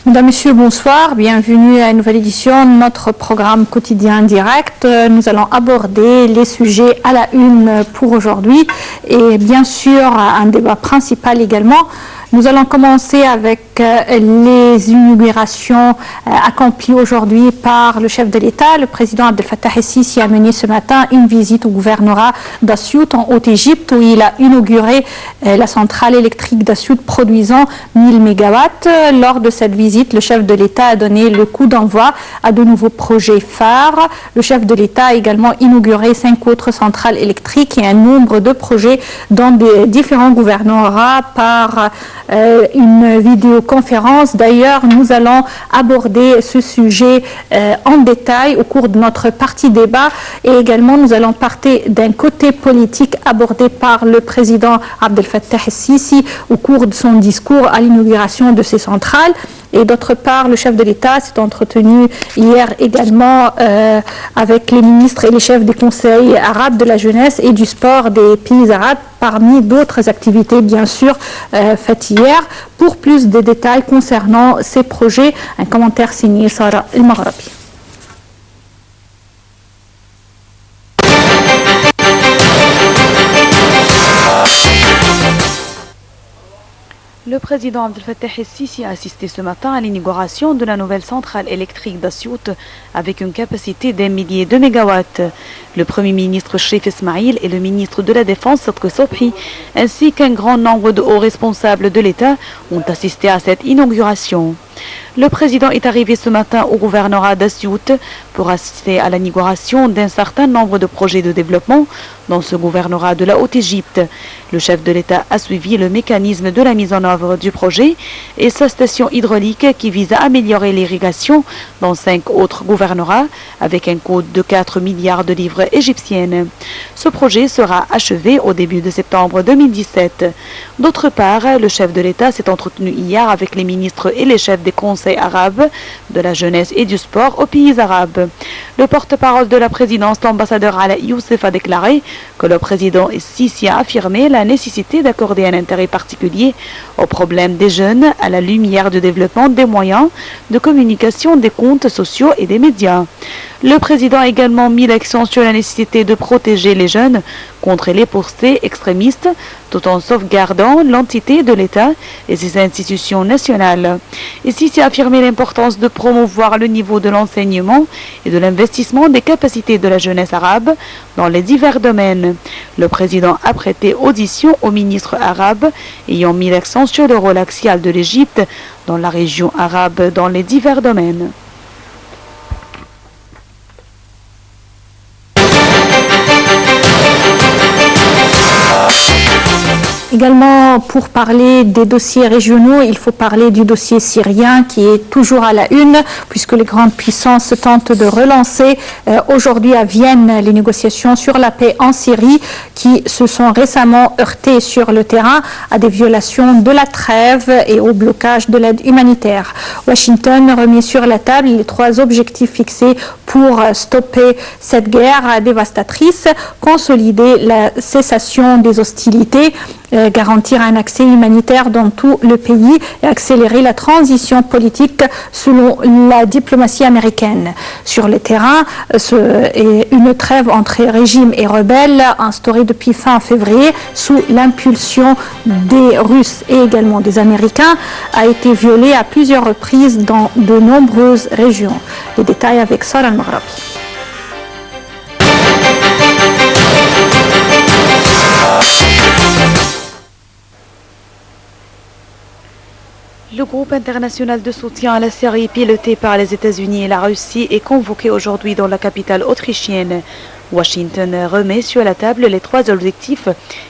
Mesdames, Messieurs, bonsoir. Bienvenue à une nouvelle édition de notre programme quotidien direct. Nous allons aborder les sujets à la une pour aujourd'hui et bien sûr un débat principal également. Nous allons commencer avec les inaugurations accomplies aujourd'hui par le chef de l'État. Le président Abdel Fattah el-Sisi a mené ce matin une visite au gouvernorat d'Assiout en Haute-Égypte où il a inauguré la centrale électrique d'Assiout produisant 1000 MW. Lors de cette visite, le chef de l'État a donné le coup d'envoi à de nouveaux projets phares. Le chef de l'État a également inauguré 5 autres centrales électriques et un nombre de projets dans des différents gouvernorats par une vidéoconférence. D'ailleurs, nous allons aborder ce sujet en détail au cours de notre partie débat et également nous allons partir d'un côté politique abordé par le président Abdel Fattah el-Sisi au cours de son discours à l'inauguration de ces centrales. Et d'autre part, le chef de l'État s'est entretenu hier également avec les ministres et les chefs des conseils arabes de la jeunesse et du sport des pays arabes, parmi d'autres activités bien sûr faites hier. Pour plus de détails concernant ces projets, un commentaire signé Sarah El-Maghrabi. Le président Abdel Fattah el-Sisi a assisté ce matin à l'inauguration de la nouvelle centrale électrique d'Assiout avec une capacité d'1 millier de mégawatts. Le premier ministre Chérif Ismaïl et le ministre de la Défense Sadr Sobhi ainsi qu'un grand nombre de hauts responsables de l'État ont assisté à cette inauguration. Le président est arrivé ce matin au gouvernorat d'Assiout pour assister à l'inauguration d'un certain nombre de projets de développement dans ce gouvernorat de la Haute-Égypte. Le chef de l'État a suivi le mécanisme de la mise en œuvre du projet et sa station hydraulique qui vise à améliorer l'irrigation dans 5 autres gouvernorats avec un coût de 4 milliards de livres égyptiennes. Ce projet sera achevé au début de septembre 2017. D'autre part, le chef de l'État s'est entretenu hier avec les ministres et les chefs des conseils arabes de la jeunesse et du sport aux pays arabes. Le porte-parole de la présidence, l'ambassadeur Ala Youssef, a déclaré que le président Sisi a affirmé la nécessité d'accorder un intérêt particulier aux problèmes des jeunes à la lumière du développement des moyens de communication des comptes sociaux et des médias. Le président a également mis l'accent sur la nécessité de protéger les jeunes contre les pensées extrémistes tout en sauvegardant l'entité de l'État et ses institutions nationales. Et Sisi a affirmé l'importance de promouvoir le niveau de l'enseignement et de l'investissement des capacités de la jeunesse arabe dans les divers domaines. Le président a prêté audition aux ministres arabes ayant mis l'accent sur le rôle axial de l'Égypte dans la région arabe dans les divers domaines. Également, pour parler des dossiers régionaux, il faut parler du dossier syrien qui est toujours à la une, puisque les grandes puissances tentent de relancer aujourd'hui à Vienne les négociations sur la paix en Syrie qui se sont récemment heurtées sur le terrain à des violations de la trêve et au blocage de l'aide humanitaire. Washington remet sur la table les 3 objectifs fixés pour stopper cette guerre dévastatrice, consolider la cessation des hostilités, garantir un accès humanitaire dans tout le pays et accélérer la transition politique selon la diplomatie américaine. Sur le terrain, une trêve entre régime et rebelles instaurée depuis fin février sous l'impulsion des Russes et également des Américains a été violée à plusieurs reprises dans de nombreuses régions. Les détails avec Sarah El-Maghrabi. Le groupe international de soutien à la Syrie piloté par les États-Unis et la Russie est convoqué aujourd'hui dans la capitale autrichienne. Washington remet sur la table les 3 objectifs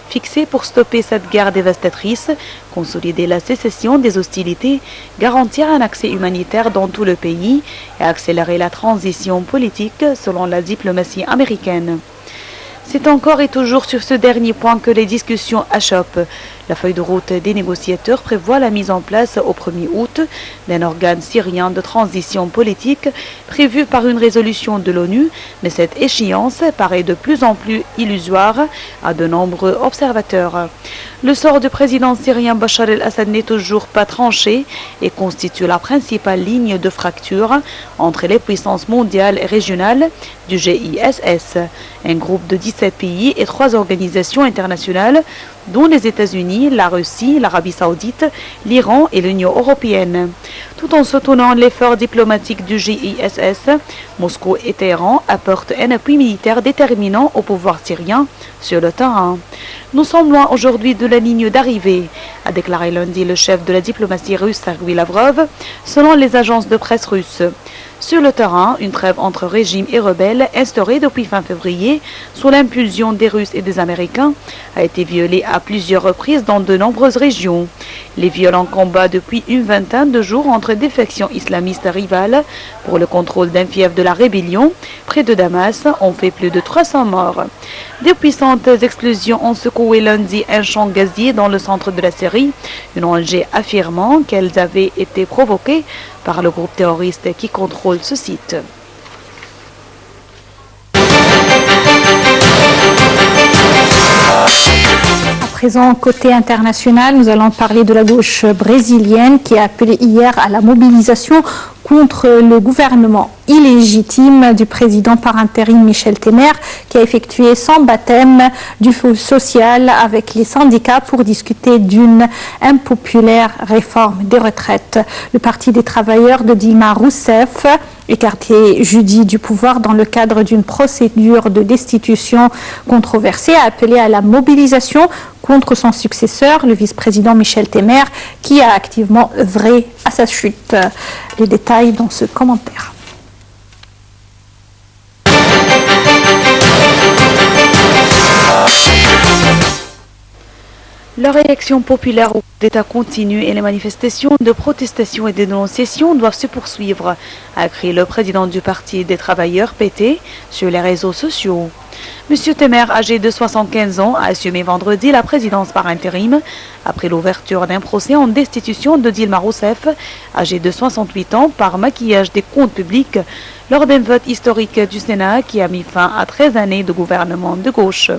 fixés pour stopper cette guerre dévastatrice, consolider la cessation des hostilités, garantir un accès humanitaire dans tout le pays et accélérer la transition politique selon la diplomatie américaine. C'est encore et toujours sur ce dernier point que les discussions achoppent. La feuille de route des négociateurs prévoit la mise en place au 1er août d'un organe syrien de transition politique prévu par une résolution de l'ONU, mais cette échéance paraît de plus en plus illusoire à de nombreux observateurs. Le sort du président syrien Bachar el-Assad n'est toujours pas tranché et constitue la principale ligne de fracture entre les puissances mondiales et régionales du GISS, un groupe de 17 pays et 3 organisations internationales, dont les États-Unis, la Russie, l'Arabie saoudite, l'Iran et l'Union européenne. Tout en soutenant l'effort diplomatique du GISS, Moscou et Téhéran apportent un appui militaire déterminant au pouvoir syrien sur le terrain. Nous sommes loin aujourd'hui de la ligne d'arrivée, a déclaré lundi le chef de la diplomatie russe Sergei Lavrov, selon les agences de presse russes. Sur le terrain, une trêve entre régime et rebelles, instaurée depuis fin février, sous l'impulsion des Russes et des Américains, a été violée à plusieurs reprises dans de nombreuses régions. Les violents combats depuis une vingtaine de jours entre des factions islamistes rivales pour le contrôle d'un fief de la rébellion près de Damas ont fait plus de 300 morts. Des puissantes explosions ont secoué lundi un champ gazier dans le centre de la Syrie, une ONG affirmant qu'elles avaient été provoquées par le groupe terroriste qui contrôle ce site. À présent, côté international, nous allons parler de la gauche brésilienne qui a appelé hier à la mobilisation contre le gouvernement illégitime du président par intérim Michel Temer, qui a effectué son baptême du feu social avec les syndicats pour discuter d'une impopulaire réforme des retraites. Le Parti des travailleurs de Dilma Rousseff, écarté jeudi du pouvoir dans le cadre d'une procédure de destitution controversée, a appelé à la mobilisation contre son successeur, le vice-président Michel Temer, qui a activement œuvré à sa chute. Les détails dans ce commentaire. La réaction populaire au coup d'État continue et les manifestations de protestation et de dénonciation doivent se poursuivre, a écrit le président du Parti des travailleurs PT sur les réseaux sociaux. Monsieur Temer, âgé de 75 ans, a assumé vendredi la présidence par intérim après l'ouverture d'un procès en destitution de Dilma Rousseff, âgée de 68 ans, par maquillage des comptes publics lors d'un vote historique du Sénat qui a mis fin à 13 années de gouvernement de gauche.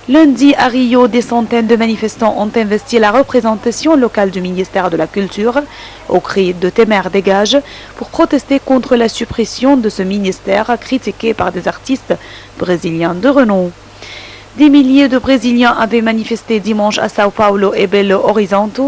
Lundi, à Rio, des centaines de manifestants ont investi la représentation locale du ministère de la Culture au cri de Temer dégage pour protester contre la suppression de ce ministère critiqué par des artistes brésiliens de renom. Des milliers de Brésiliens avaient manifesté dimanche à Sao Paulo et Belo Horizonte,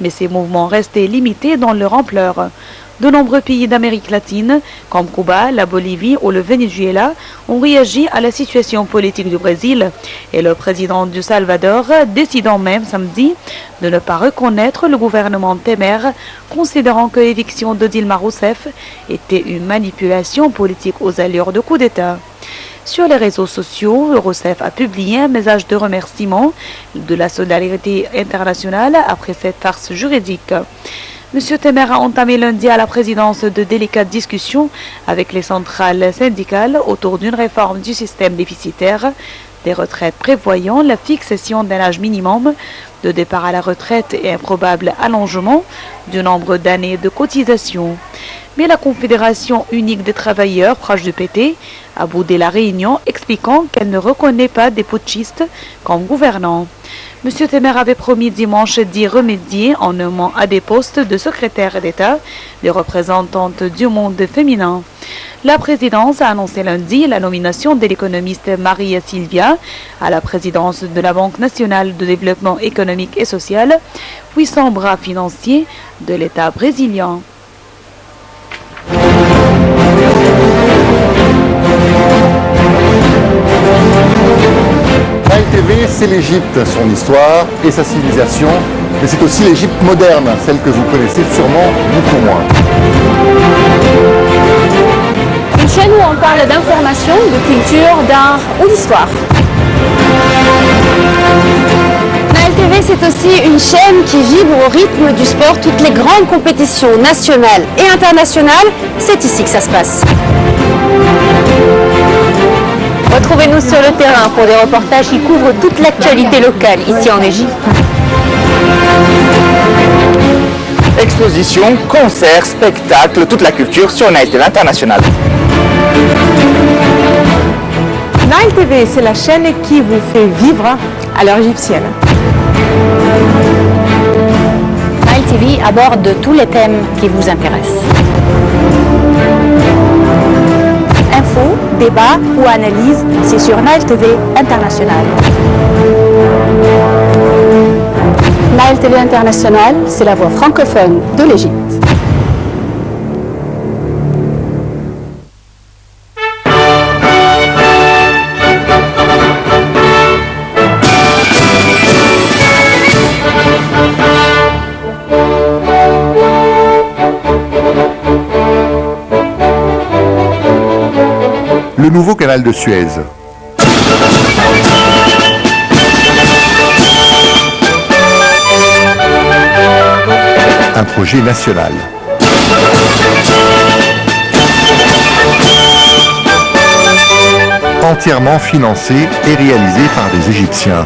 mais ces mouvements restaient limités dans leur ampleur. De nombreux pays d'Amérique latine, comme Cuba, la Bolivie ou le Venezuela, ont réagi à la situation politique du Brésil et le président du Salvador décidant même samedi de ne pas reconnaître le gouvernement Temer, considérant que l'éviction de Dilma Rousseff était une manipulation politique aux allures de coup d'État. Sur les réseaux sociaux, Rousseff a publié un message de remerciement de la solidarité internationale après cette farce juridique. M. Temer a entamé lundi à la présidence de délicates discussions avec les centrales syndicales autour d'une réforme du système déficitaire des retraites prévoyant la fixation d'un âge minimum de départ à la retraite et un probable allongement du nombre d'années de cotisation. Mais la Confédération unique des travailleurs proche du PT a boudé la réunion, expliquant qu'elle ne reconnaît pas des putschistes comme gouvernants. M. Temer avait promis dimanche d'y remédier en nommant à des postes de secrétaire d'État des représentantes du monde féminin. La présidence a annoncé lundi la nomination de l'économiste Maria Silvia à la présidence de la Banque nationale de développement économique et social, puissant bras financier de l'État brésilien. ALTV, c'est l'Égypte, son histoire et sa civilisation, mais c'est aussi l'Égypte moderne, celle que vous connaissez sûrement beaucoup moins. Une chaîne où on parle d'information, de culture, d'art ou d'histoire. ALTV, c'est aussi une chaîne qui vibre au rythme du sport. Toutes les grandes compétitions nationales et internationales, c'est ici que ça se passe. Retrouvez-nous sur le terrain pour des reportages qui couvrent toute l'actualité locale ici en Égypte. Expositions, concerts, spectacles, toute la culture sur Nile TV International. Nile TV, c'est la chaîne qui vous fait vivre à l'heure égyptienne. Nile TV aborde tous les thèmes qui vous intéressent. Infos, débats ou analyses, c'est sur Nile TV International. Nile TV International, c'est la voix francophone de l'Égypte. Le nouveau canal de Suez. Un projet national. Entièrement financé et réalisé par des Égyptiens.